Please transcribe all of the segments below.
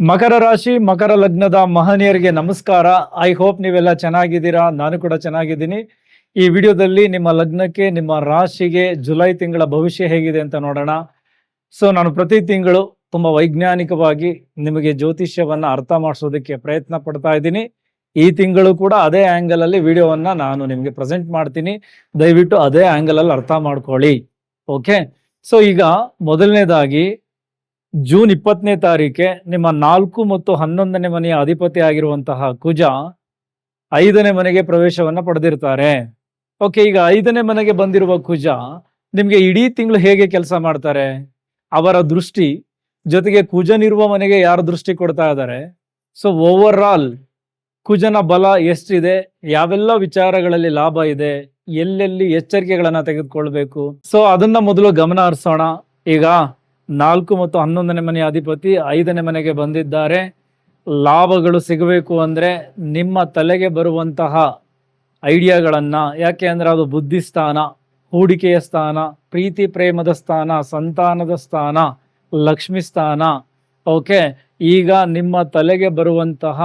ಮಕರ ರಾಶಿ ಮಕರ ಲಗ್ನದ ಮಹನೀಯರಿಗೆ ನಮಸ್ಕಾರ. I hope ನೀವೆಲ್ಲ ಚೆನ್ನಾಗಿದ್ದೀರಾ. ನಾನು ಕೂಡ ಚೆನ್ನಾಗಿದ್ದೀನಿ. ಈ ವಿಡಿಯೋದಲ್ಲಿ ನಿಮ್ಮ ಲಗ್ನಕ್ಕೆ ನಿಮ್ಮ ರಾಶಿಗೆ ಜುಲೈ ತಿಂಗಳ ಭವಿಷ್ಯ ಹೇಗಿದೆ ಅಂತ ನೋಡೋಣ. ನಾನು ಪ್ರತಿ ತಿಂಗಳು ತುಂಬಾ ವೈಜ್ಞಾನಿಕವಾಗಿ ನಿಮಗೆ ಜ್ಯೋತಿಷ್ಯವನ್ನ ಅರ್ಥ ಮಾಡಿಸೋದಕ್ಕೆ ಪ್ರಯತ್ನ ಪಡ್ತಾ ಇದ್ದೀನಿ. ಈ ತಿಂಗಳು ಕೂಡ ಅದೇ ಆಂಗಲ್ ಅಲ್ಲಿ ವಿಡಿಯೋವನ್ನ ನಾನು ನಿಮಗೆ ಪ್ರೆಸೆಂಟ್ ಮಾಡ್ತೀನಿ. ದಯವಿಟ್ಟು ಅದೇ ಆಂಗಲ್ ಅಲ್ಲಿ ಅರ್ಥ ಮಾಡ್ಕೊಳ್ಳಿ. ಓಕೆ, ಈಗ ಮೊದಲನೇದಾಗಿ ಜೂನ್ 20ನೇ ತಾರೀಕೆ ನಿಮ್ಮ 4 ಮತ್ತು 11ನೇ ಮನೆಯ ಅಧಿಪತಿ ಆಗಿರುವಂತಹ ಕುಜ 5ನೇ ಮನೆಗೆ ಪ್ರವೇಶವನ್ನ ಪಡೆದಿರ್ತಾರೆ. ಓಕೆ, ಈಗ 5ನೇ ಮನೆಗೆ ಬಂದಿರುವ ಕುಜ ನಿಮ್ಗೆ ಇಡೀ ತಿಂಗಳು ಹೇಗೆ ಕೆಲಸ ಮಾಡ್ತಾರೆ, ಅವರ ದೃಷ್ಟಿ ಜೊತೆಗೆ ಕುಜನಿರುವ ಮನೆಗೆ ಯಾರು ದೃಷ್ಟಿ ಕೊಡ್ತಾ ಇದ್ದಾರೆ, ಓವರ್ ಆಲ್ ಕುಜನ ಬಲ ಎಷ್ಟಿದೆ, ಯಾವೆಲ್ಲ ವಿಚಾರಗಳಲ್ಲಿ ಲಾಭ ಇದೆ, ಎಲ್ಲೆಲ್ಲಿ ಎಚ್ಚರಿಕೆಗಳನ್ನ ತೆಗೆದುಕೊಳ್ಬೇಕು, ಅದನ್ನ ಮೊದಲು ಗಮನ ಹರಿಸೋಣ. ಈಗ 4 ಮತ್ತು 11ನೇ ಮನೆಯ ಅಧಿಪತಿ 5ನೇ ಮನೆಗೆ ಬಂದಿದ್ದಾರೆ. ಲಾಭಗಳು ಸಿಗಬೇಕು ಅಂದ್ರೆ ನಿಮ್ಮ ತಲೆಗೆ ಬರುವಂತಹ ಐಡಿಯಾಗಳನ್ನ, ಯಾಕೆ ಅಂದ್ರೆ ಅದು ಬುದ್ಧಿಸ್ಥಾನ, ಹೂಡಿಕೆಯ ಸ್ಥಾನ, ಪ್ರೀತಿ ಪ್ರೇಮದ ಸ್ಥಾನ, ಸಂತಾನದ ಸ್ಥಾನ, ಲಕ್ಷ್ಮಿ ಸ್ಥಾನ. ಓಕೆ, ಈಗ ನಿಮ್ಮ ತಲೆಗೆ ಬರುವಂತಹ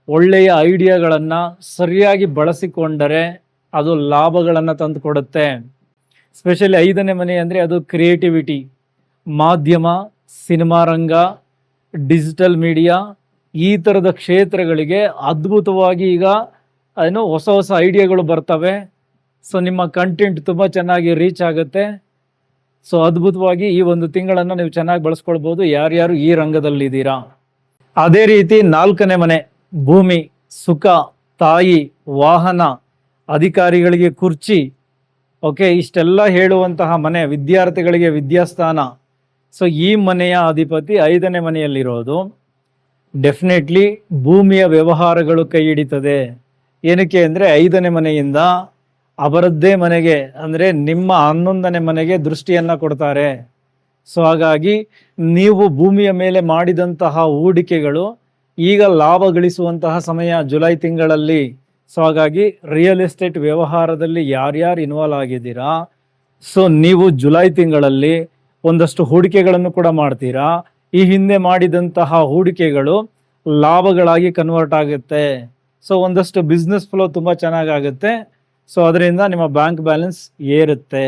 ಒಳ್ಳೆಯ ಐಡಿಯಾಗಳನ್ನ ಸರಿಯಾಗಿ ಬಳಸಿಕೊಂಡರೆ ಅದು ಲಾಭಗಳನ್ನ ತಂದು ಕೊಡುತ್ತೆ. ಸ್ಪೆಷಲಿ 5ನೇ ಮನೆ ಅಂದ್ರೆ ಅದು ಕ್ರಿಯೇಟಿವಿಟಿ, ಮಾಧ್ಯಮ, ಸಿನಿಮಾ ರಂಗ, ಡಿಜಿಟಲ್ ಮೀಡಿಯಾ, ಈ ಥರದ ಕ್ಷೇತ್ರಗಳಿಗೆ ಅದ್ಭುತವಾಗಿ ಈಗ ಹೊಸ ಹೊಸ ಐಡಿಯಾಗಳು ಬರ್ತವೆ. ನಿಮ್ಮ ಕಂಟೆಂಟ್ ತುಂಬ ಚೆನ್ನಾಗಿ ರೀಚ್ ಆಗುತ್ತೆ. ಅದ್ಭುತವಾಗಿ ಈ ಒಂದು ತಿಂಗಳನ್ನು ನೀವು ಚೆನ್ನಾಗಿ ಬಳಸ್ಕೊಳ್ಬೋದು ಯಾರ್ಯಾರು ಈ ರಂಗದಲ್ಲಿದ್ದೀರಾ. ಅದೇ ರೀತಿ 4ನೇ ಮನೆ ಭೂಮಿ, ಸುಖ, ತಾಯಿ, ವಾಹನ, ಅಧಿಕಾರಿಗಳಿಗೆ ಕುರ್ಚಿ. ಓಕೆ, ಇಷ್ಟೆಲ್ಲ ಹೇಳುವಂತಹ ಮನೆ, ವಿದ್ಯಾರ್ಥಿಗಳಿಗೆ ವಿದ್ಯಾಸ್ಥಾನ. ಈ ಮನೆಯ ಅಧಿಪತಿ 5ನೇ ಮನೆಯಲ್ಲಿರೋದು ಡೆಫಿನೆಟ್ಲಿ ಭೂಮಿಯ ವ್ಯವಹಾರಗಳು ಕೈ ಹಿಡಿತದೆ. ಏನಕ್ಕೆ ಅಂದರೆ 5ನೇ ಮನೆಯಿಂದ ಅವರದ್ದೇ ಮನೆಗೆ ಅಂದರೆ ನಿಮ್ಮ 11ನೇ ಮನೆಗೆ ದೃಷ್ಟಿಯನ್ನ ಕೊಡ್ತಾರೆ. ಹಾಗಾಗಿ ನೀವು ಭೂಮಿಯ ಮೇಲೆ ಮಾಡಿದಂತಹ ಹೂಡಿಕೆಗಳು ಈಗ ಲಾಭ ಗಳಿಸುವಂತಹ ಸಮಯ ಜುಲೈ ತಿಂಗಳಲ್ಲಿ. ಹಾಗಾಗಿ ರಿಯಲ್ ಎಸ್ಟೇಟ್ ವ್ಯವಹಾರದಲ್ಲಿ ಯಾರ್ಯಾರು ಇನ್ವಾಲ್ವ್ ಆಗಿದ್ದೀರಾ, ನೀವು ಜುಲೈ ತಿಂಗಳಲ್ಲಿ ಒಂದಷ್ಟು ಹೂಡಿಕೆಗಳನ್ನು ಕೂಡ ಮಾಡ್ತೀರಾ. ಈ ಹಿಂದೆ ಮಾಡಿದಂತಹ ಹೂಡಿಕೆಗಳು ಲಾಭಗಳಾಗಿ ಕನ್ವರ್ಟ್ ಆಗುತ್ತೆ. ಒಂದಷ್ಟು ಬಿಸ್ನೆಸ್ ಫ್ಲೋ ತುಂಬ ಚೆನ್ನಾಗಾಗುತ್ತೆ. ಅದರಿಂದ ನಿಮ್ಮ ಬ್ಯಾಂಕ್ ಬ್ಯಾಲೆನ್ಸ್ ಏರುತ್ತೆ.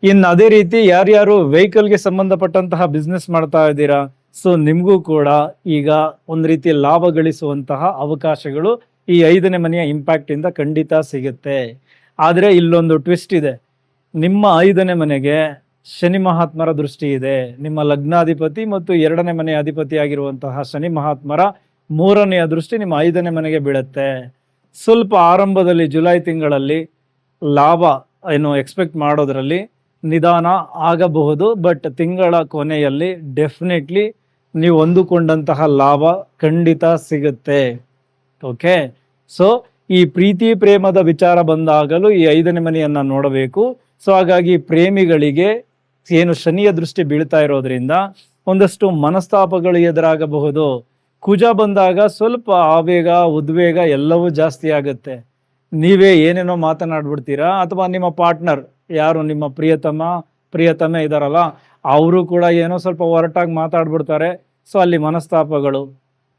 ಇನ್ನು ಅದೇ ರೀತಿ ಯಾರ್ಯಾರು ವೆಹಿಕಲ್ಗೆ ಸಂಬಂಧಪಟ್ಟಂತಹ ಬಿಸ್ನೆಸ್ ಮಾಡ್ತಾ ಇದ್ದೀರಾ, ನಿಮಗೂ ಕೂಡ ಈಗ ಒಂದು ರೀತಿ ಲಾಭ ಗಳಿಸುವಂತಹ ಅವಕಾಶಗಳು ಈ 5ನೇ ಮನೆಯ ಇಂಪ್ಯಾಕ್ಟ್ ಇಂದ ಖಂಡಿತ ಸಿಗುತ್ತೆ. ಆದರೆ ಇಲ್ಲೊಂದು ಟ್ವಿಸ್ಟ್ ಇದೆ. ನಿಮ್ಮ 5ನೇ ಮನೆಗೆ ಶನಿ ಮಹಾತ್ಮರ ದೃಷ್ಟಿ ಇದೆ. ನಿಮ್ಮ ಲಗ್ನಾಧಿಪತಿ ಮತ್ತು 2ನೇ ಮನೆಯ ಅಧಿಪತಿ ಆಗಿರುವಂತಹ ಶನಿ ಮಹಾತ್ಮರ 3ನೆಯ ದೃಷ್ಟಿ ನಿಮ್ಮ 5ನೇ ಮನೆಗೆ ಬೀಳುತ್ತೆ. ಸ್ವಲ್ಪ ಆರಂಭದಲ್ಲಿ ಜುಲೈ ತಿಂಗಳಲ್ಲಿ ಲಾಭ ಎಕ್ಸ್ಪೆಕ್ಟ್ ಮಾಡೋದ್ರಲ್ಲಿ ನಿಧಾನ ಆಗಬಹುದು. ಬಟ್ ತಿಂಗಳ ಕೊನೆಯಲ್ಲಿ ಡೆಫಿನೆಟ್ಲಿ ನೀವು ಅಂದುಕೊಂಡಂತಹ ಲಾಭ ಖಂಡಿತ ಸಿಗುತ್ತೆ. ಓಕೆ, ಈ ಪ್ರೀತಿ ಪ್ರೇಮದ ವಿಚಾರ ಬಂದಾಗಲೂ ಈ 5ನೇ ಮನೆಯನ್ನ ನೋಡಬೇಕು. ಹಾಗಾಗಿ ಪ್ರೇಮಿಗಳಿಗೆ ಏನು ಶನಿಯ ದೃಷ್ಟಿ ಬೀಳ್ತಾ ಇರೋದ್ರಿಂದ ಒಂದಷ್ಟು ಮನಸ್ತಾಪಗಳು ಎದುರಾಗಬಹುದು. ಕುಜ ಬಂದಾಗ ಸ್ವಲ್ಪ ಆವೇಗ, ಉದ್ವೇಗ ಎಲ್ಲವೂ ಜಾಸ್ತಿ ಆಗುತ್ತೆ. ನೀವೇ ಏನೇನೋ ಮಾತನಾಡ್ಬಿಡ್ತೀರಾ, ಅಥವಾ ನಿಮ್ಮ ಪಾರ್ಟ್ನರ್ ಯಾರು ನಿಮ್ಮ ಪ್ರಿಯತಮ ಇದಾರಲ್ಲ ಅವರು ಕೂಡ ಏನೋ ಸ್ವಲ್ಪ ಹೊರಟಾಗಿ ಮಾತಾಡ್ಬಿಡ್ತಾರೆ. ಅಲ್ಲಿ ಮನಸ್ತಾಪಗಳು.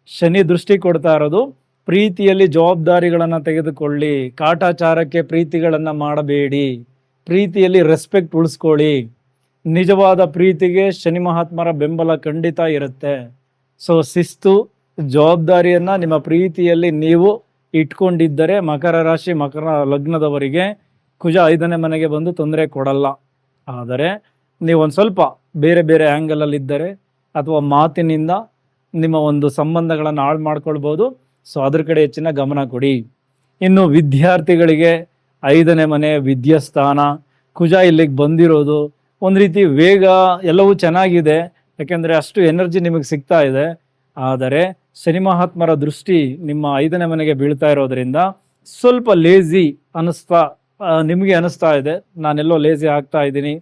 ಶನಿ ದೃಷ್ಟಿ ಕೊಡ್ತಾ ಇರೋದು ಪ್ರೀತಿಯಲ್ಲಿ ಜವಾಬ್ದಾರಿಗಳನ್ನ ತೆಗೆದುಕೊಳ್ಳಿ, ಕಾಟಾಚಾರಕ್ಕೆ ಪ್ರೀತಿಗಳನ್ನ ಮಾಡಬೇಡಿ, ಪ್ರೀತಿಯಲ್ಲಿ ರೆಸ್ಪೆಕ್ಟ್ ಉಳಿಸ್ಕೊಳ್ಳಿ. ನಿಜವಾದ ಪ್ರೀತಿಗೆ ಶನಿ ಮಹಾತ್ಮರ ಬೆಂಬಲ ಖಂಡಿತ ಇರುತ್ತೆ. ಶಿಸ್ತು, ಜವಾಬ್ದಾರಿಯನ್ನ ನಿಮ್ಮ ಪ್ರೀತಿಯಲ್ಲಿ ನೀವು ಇಟ್ಕೊಂಡಿದ್ದರೆ ಮಕರ ರಾಶಿ ಮಕರ ಲಗ್ನದವರಿಗೆ ಕುಜ 5ನೇ ಮನೆಗೆ ಬಂದು ತೊಂದರೆ ಕೊಡಲ್ಲ. ಆದರೆ ನೀವು ಒಂದು ಸ್ವಲ್ಪ ಬೇರೆ ಬೇರೆ ಆ್ಯಂಗಲಲ್ಲಿ ಇದ್ದರೆ ಅಥವಾ ಮಾತಿನಿಂದ ನಿಮ್ಮ ಒಂದು ಸಂಬಂಧಗಳನ್ನು ಹಾಳು ಮಾಡ್ಕೊಳ್ಬೋದು. ಅದ್ರ ಕಡೆ ಹೆಚ್ಚಿನ ಗಮನ ಕೊಡಿ. ಇನ್ನು ವಿದ್ಯಾರ್ಥಿಗಳಿಗೆ 5ನೇ ಮನೆ ವಿದ್ಯಾಸ್ಥಾನ, ಕುಜ ಇಲ್ಲಿಗೆ ಬಂದಿರೋದು ಒಂದು ರೀತಿ ವೇಗ, ಎಲ್ಲವೂ ಚೆನ್ನಾಗಿದೆ. ಯಾಕೆಂದರೆ ಅಷ್ಟು ಎನರ್ಜಿ ನಿಮಗೆ ಸಿಗ್ತಾ ಇದೆ. ಆದರೆ ಶನಿ ಮಹಾತ್ಮರ ದೃಷ್ಟಿ ನಿಮ್ಮ 5ನೇ ಮನೆಗೆ ಬೀಳ್ತಾ ಇರೋದ್ರಿಂದ ಸ್ವಲ್ಪ ಲೇಜಿ ನಿಮಗೆ ಅನಿಸ್ತಾ ಇದೆ. ನಾನೆಲ್ಲೋ ಲೇಜಿ ಆಗ್ತಾ ಇದ್ದೀನಿ,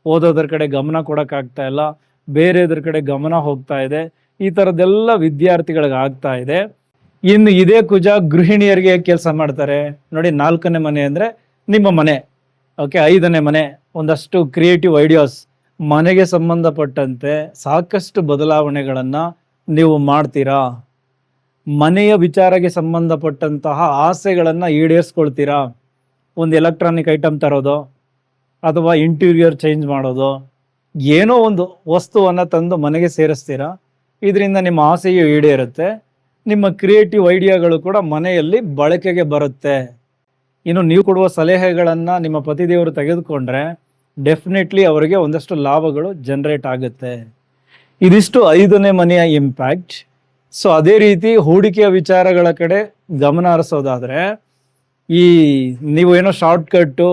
ಓದೋದ್ರ ಕಡೆ ಗಮನ ಕೊಡೋಕ್ಕಾಗ್ತಾ ಇಲ್ಲ, ಬೇರೆದ್ರ ಕಡೆ ಗಮನ ಹೋಗ್ತಾ ಇದೆ. ಈ ಥರದ್ದೆಲ್ಲ ವಿದ್ಯಾರ್ಥಿಗಳಿಗೆ ಆಗ್ತಾ ಇದೆ. ಇನ್ನು ಇದೇ ಕುಜ ಗೃಹಿಣಿಯರಿಗೆ ಕೆಲಸ ಮಾಡ್ತಾರೆ ನೋಡಿ. 4ನೇ ಮನೆ ಅಂದರೆ ನಿಮ್ಮ ಮನೆ. ಓಕೆ, 5ನೇ ಮನೆ ಒಂದಷ್ಟು ಕ್ರಿಯೇಟಿವ್ ಐಡಿಯಾಸ್, ಮನೆಗೆ ಸಂಬಂಧಪಟ್ಟಂತೆ ಸಾಕಷ್ಟು ಬದಲಾವಣೆಗಳನ್ನು ನೀವು ಮಾಡ್ತೀರಾ? ಮನೆಯ ವಿಚಾರಕ್ಕೆ ಸಂಬಂಧಪಟ್ಟಂತಹ ಆಸೆಗಳನ್ನು ಈಡೇರಿಸ್ಕೊಳ್ತೀರಾ? ಒಂದು ಎಲೆಕ್ಟ್ರಾನಿಕ್ ಐಟಮ್ ತರೋದು ಅಥವಾ ಇಂಟೀರಿಯರ್ ಚೇಂಜ್ ಮಾಡೋದು, ಏನೋ ಒಂದು ವಸ್ತುವನ್ನು ತಂದು ಮನೆಗೆ ಸೇರಿಸ್ತೀರಾ. ಇದರಿಂದ ನಿಮ್ಮ ಆಸೆಯು ಈಡೇರುತ್ತೆ. ನಿಮ್ಮ ಕ್ರಿಯೇಟಿವ್ ಐಡಿಯಾಗಳು ಕೂಡ ಮನೆಯಲ್ಲಿ ಬಳಕೆಗೆ ಬರುತ್ತೆ. ಇನ್ನು ನೀವು ಕೊಡುವ ಸಲಹೆಗಳನ್ನು ನಿಮ್ಮ ಪತಿದೇವರು ತೆಗೆದುಕೊಂಡ್ರೆ ಡೆಫಿನೆಟ್ಲಿ ಅವರಿಗೆ ಒಂದಷ್ಟು ಲಾಭಗಳು ಜನರೇಟ್ ಆಗುತ್ತೆ. ಇದಿಷ್ಟು 5ನೇ ಮನೆಯ ಇಂಪ್ಯಾಕ್ಟ್. ಸೊ ಅದೇ ರೀತಿ ಹೂಡಿಕೆಯ ವಿಚಾರಗಳ ಕಡೆ ಗಮನ ಹರಿಸೋದಾದರೆ, ಈ ನೀವು ಏನೋ ಶಾರ್ಟ್ಕಟ್ಟು,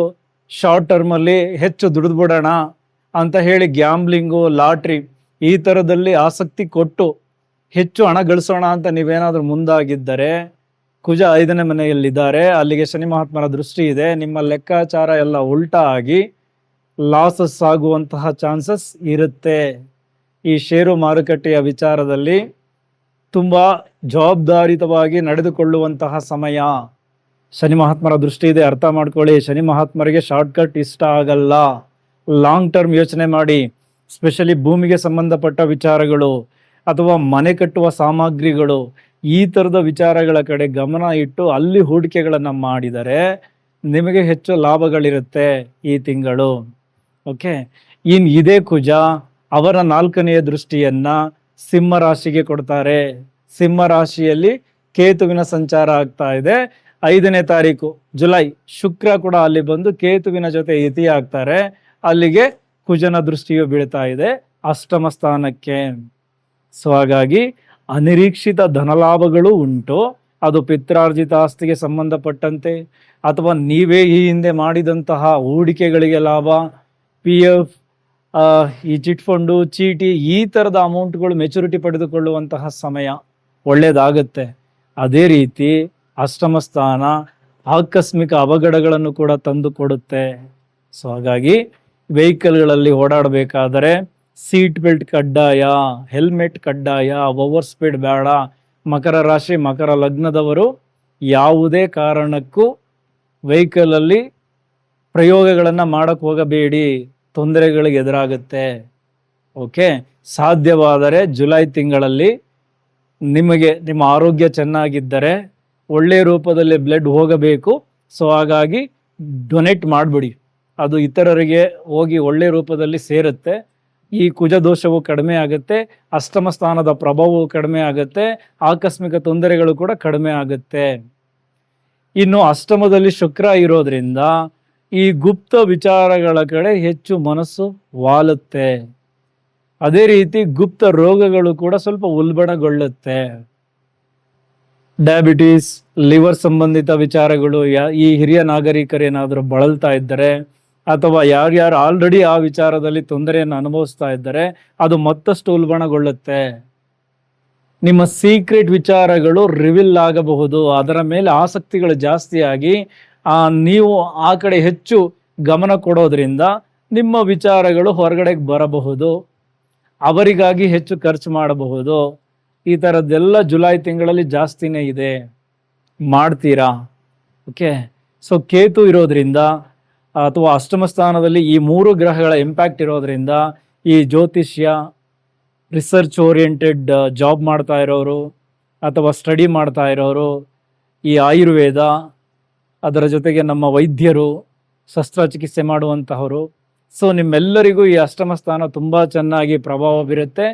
ಶಾರ್ಟ್ ಟರ್ಮಲ್ಲಿ ಹೆಚ್ಚು ದುಡಿದು ಬಿಡೋಣ ಅಂತ ಹೇಳಿ ಗ್ಯಾಮ್ಲಿಂಗು, ಲಾಟ್ರಿ ಈ ಥರದಲ್ಲಿ ಆಸಕ್ತಿ ಕೊಟ್ಟು ಹೆಚ್ಚು ಹಣ ಗಳಿಸೋಣ ಅಂತ ನೀವೇನಾದರೂ ಮುಂದಾಗಿದ್ದರೆ, ಕುಜ 5ನೇ ಮನೆಯಲ್ಲಿದ್ದಾರೆ, ಅಲ್ಲಿಗೆ ಶನಿ ಮಹಾತ್ಮರ ದೃಷ್ಟಿ ಇದೆ, ನಿಮ್ಮ ಲೆಕ್ಕಾಚಾರ ಎಲ್ಲ ಉಲ್ಟಾ ಆಗಿ ಲಾಸಸ್ ಆಗುವಂತಹ ಚಾನ್ಸಸ್ ಇರುತ್ತೆ. ಈ ಷೇರು ಮಾರುಕಟ್ಟೆಯ ವಿಚಾರದಲ್ಲಿ ತುಂಬ ಜವಾಬ್ದಾರಿತವಾಗಿ ನಡೆದುಕೊಳ್ಳುವಂತಹ ಸಮಯ. ಶನಿ ಮಹಾತ್ಮರ ದೃಷ್ಟಿ ಇದೆ, ಅರ್ಥ ಮಾಡ್ಕೊಳ್ಳಿ. ಶನಿ ಮಹಾತ್ಮರಿಗೆ ಶಾರ್ಟ್ಕಟ್ ಇಷ್ಟ ಆಗಲ್ಲ. ಲಾಂಗ್ ಟರ್ಮ್ ಯೋಚನೆ ಮಾಡಿ. ಸ್ಪೆಷಲಿ ಭೂಮಿಗೆ ಸಂಬಂಧಪಟ್ಟ ವಿಚಾರಗಳು ಅಥವಾ ಮನೆ ಕಟ್ಟುವ ಸಾಮಗ್ರಿಗಳು, ಈ ಥರದ ವಿಚಾರಗಳ ಕಡೆ ಗಮನ ಇಟ್ಟು ಅಲ್ಲಿ ಹೂಡಿಕೆಗಳನ್ನು ಮಾಡಿದರೆ ನಿಮಗೆ ಹೆಚ್ಚು ಲಾಭಗಳಿರುತ್ತೆ ಈ ತಿಂಗಳು. ಓಕೆ, ಇನ್ನು ಇದೇ ಕುಜ ಅವರ 4ನೆಯ ದೃಷ್ಟಿಯನ್ನು ಸಿಂಹ ರಾಶಿಗೆ ಕೊಡ್ತಾರೆ. ಸಿಂಹ ರಾಶಿಯಲ್ಲಿ ಕೇತುವಿನ ಸಂಚಾರ ಆಗ್ತಾ ಇದೆ. 5ನೇ ತಾರೀಕು ಜುಲೈ ಶುಕ್ರ ಕೂಡ ಅಲ್ಲಿ ಬಂದು ಕೇತುವಿನ ಜೊತೆ ಯುತಿ ಆಗ್ತಾರೆ. ಅಲ್ಲಿಗೆ ಕುಜನ ದೃಷ್ಟಿಯು ಬೀಳ್ತಾ ಇದೆ ಅಷ್ಟಮ ಸ್ಥಾನಕ್ಕೆ. ಸೊ ಹಾಗಾಗಿ ಅನಿರೀಕ್ಷಿತ ಧನಲಾಭಗಳು ಉಂಟು. ಅದು ಪಿತ್ರಾರ್ಜಿತ ಆಸ್ತಿಗೆ ಸಂಬಂಧಪಟ್ಟಂತೆ ಅಥವಾ ನೀವೇ ಈ ಹಿಂದೆ ಮಾಡಿದಂತಹ ಹೂಡಿಕೆಗಳಿಗೆ ಲಾಭ, PF, ಈ ಚಿಟ್ ಫಂಡು, ಚೀಟಿ, ಈ ಥರದ ಅಮೌಂಟ್ಗಳು ಮೆಚುರಿಟಿ ಪಡೆದುಕೊಳ್ಳುವಂತಹ ಸಮಯ ಒಳ್ಳೆಯದಾಗುತ್ತೆ. ಅದೇ ರೀತಿ ಅಷ್ಟಮ ಸ್ಥಾನ ಆಕಸ್ಮಿಕ ಅವಘಡಗಳನ್ನು ಕೂಡ ತಂದು ಕೊಡುತ್ತೆ. ಸೊ ಹಾಗಾಗಿ ವೆಹಿಕಲ್ಗಳಲ್ಲಿ ಓಡಾಡಬೇಕಾದರೆ ಸೀಟ್ ಬೆಲ್ಟ್ ಕಡ್ಡಾಯ, ಹೆಲ್ಮೆಟ್ ಕಡ್ಡಾಯ, ಓವರ್ ಸ್ಪೀಡ್ ಬೇಡ. ಮಕರ ರಾಶಿ, ಮಕರ ಲಗ್ನದವರು ಯಾವುದೇ ಕಾರಣಕ್ಕೂ ವೆಹಿಕಲಲ್ಲಿ ಪ್ರಯೋಗಗಳನ್ನು ಮಾಡೋಕ್ಕೆ ಹೋಗಬೇಡಿ, ತೊಂದರೆಗಳಿಗೆ ಎದುರಾಗುತ್ತೆ. ಓಕೆ, ಸಾಧ್ಯವಾದರೆ ಜುಲೈ ತಿಂಗಳಲ್ಲಿ ನಿಮಗೆ ನಿಮ್ಮ ಆರೋಗ್ಯ ಚೆನ್ನಾಗಿದ್ದರೆ ಒಳ್ಳೆಯ ರೂಪದಲ್ಲಿ ಬ್ಲಡ್ ಹೋಗಬೇಕು. ಸೊ ಹಾಗಾಗಿ ಡೊನೇಟ್ ಮಾಡಿಬಿಡಿ, ಅದು ಇತರರಿಗೆ ಹೋಗಿ ಒಳ್ಳೆಯ ರೂಪದಲ್ಲಿ ಸೇರುತ್ತೆ. ಈ ಕುಜ ದೋಷವು ಕಡಿಮೆ ಆಗುತ್ತೆ, ಅಷ್ಟಮ ಸ್ಥಾನದ ಪ್ರಭಾವವು ಕಡಿಮೆ ಆಗುತ್ತೆ, ಆಕಸ್ಮಿಕ ತೊಂದರೆಗಳು ಕೂಡ ಕಡಿಮೆ ಆಗುತ್ತೆ. ಇನ್ನು ಅಷ್ಟಮದಲ್ಲಿ ಶುಕ್ರ ಇರೋದ್ರಿಂದ ಈ ಗುಪ್ತ ವಿಚಾರಗಳ ಕಡೆ ಹೆಚ್ಚು ಮನಸ್ಸು ವಾಲುತ್ತೆ. ಅದೇ ರೀತಿ ಗುಪ್ತ ರೋಗಗಳು ಕೂಡ ಸ್ವಲ್ಪ ಉಲ್ಬಣಗೊಳ್ಳುತ್ತೆ. ಡಯಾಬಿಟೀಸ್, ಲಿವರ್ ಸಂಬಂಧಿತ ವಿಚಾರಗಳು, ಈ ಹಿರಿಯ ನಾಗರಿಕರೇನಾದರೂ ಬಳಲ್ತಾ ಇದ್ದರೆ ಅಥವಾ ಯಾರ್ಯಾರು ಆಲ್ರೆಡಿ ಆ ವಿಚಾರದಲ್ಲಿ ತೊಂದರೆಯನ್ನು ಅನುಭವಿಸ್ತಾ ಇದ್ದರೆ ಅದು ಮತ್ತಷ್ಟು ಉಲ್ಬಣಗೊಳ್ಳುತ್ತೆ. ನಿಮ್ಮ ಸೀಕ್ರೆಟ್ ವಿಚಾರಗಳು ರಿವೀಲ್ ಆಗಬಹುದು. ಅದರ ಮೇಲೆ ಆಸಕ್ತಿಗಳು ಜಾಸ್ತಿಯಾಗಿ ನೀವು ಆ ಕಡೆ ಹೆಚ್ಚು ಗಮನ ಕೊಡೋದ್ರಿಂದ ನಿಮ್ಮ ವಿಚಾರಗಳು ಹೊರಗಡೆಗೆ ಬರಬಹುದು. ಅವರಿಗಾಗಿ ಹೆಚ್ಚು ಖರ್ಚು ಮಾಡಬಹುದು. ಈ ಥರದ್ದೆಲ್ಲ ಜುಲೈ ತಿಂಗಳಲ್ಲಿ ಜಾಸ್ತಿನೇ ಇದೆ. ಮಾಡ್ತೀರಾ? ಓಕೆ, ಸೊ ಕೇತು ಇರೋದ್ರಿಂದ ಅಥವಾ ಅಷ್ಟಮ ಸ್ಥಾನದಲ್ಲಿ ಈ 3 ಗ್ರಹಗಳ ಇಂಪ್ಯಾಕ್ಟ್ ಇರೋದ್ರಿಂದ ಈ ಜ್ಯೋತಿಷ್ಯ, ರಿಸರ್ಚ್ ಓರಿಯೆಂಟೆಡ್ ಜಾಬ್ ಮಾಡ್ತಾ ಇರೋರು ಅಥವಾ ಸ್ಟಡಿ ಮಾಡ್ತಾ ಇರೋರು, ಈ ಆಯುರ್ವೇದ, ಅದರ ಜೊತೆಗೆ ನಮ್ಮ ವೈದ್ಯರು, ಶಸ್ತ್ರಚಿಕಿತ್ಸೆ ಮಾಡುವಂತಹವರು, ಸೊ ನಿಮ್ಮೆಲ್ಲರಿಗೂ ಈ ಅಷ್ಟಮ ಸ್ಥಾನ ತುಂಬ ಚೆನ್ನಾಗಿ ಪ್ರಭಾವ ಬೀರುತ್ತೆ.